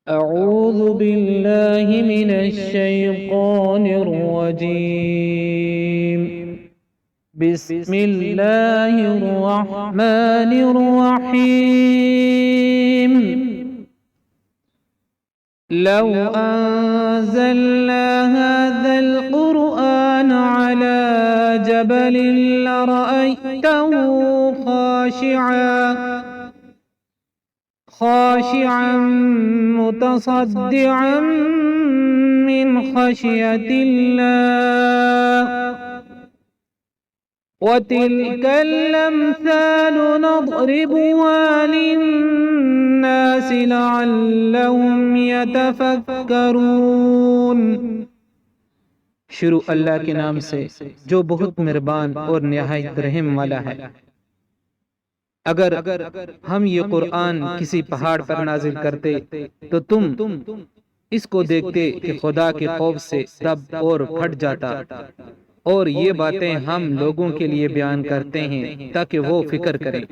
أعूज़ु बिल्लाहि मिनश्शैतानिर्रजीम। बिस्मिल्लाहिर्रहमानिर्रहीम। लौ अंज़लना हाज़ल क़ुरआन अला जबलिन लरअयतहु खाशिअन मुतसद्दिअन मिन खशियतिल्लाह वतिल्कल अम्सालु नज़रिबुहा लिन्नासि लअल्लहुम यतफक्करून। शुरू अल्लाह के नाम से जो बहुत मेहरबान और निहायत रहम वाला है। अगर हम ये कुरान किसी पहाड़ पर नाजिल करते तो तुम इसको देखते कि खुदा के खौफ से तब और फट जाता। और ये बातें हम लोगों के लिए बयान करते हैं ताकि वो फिक्र करें।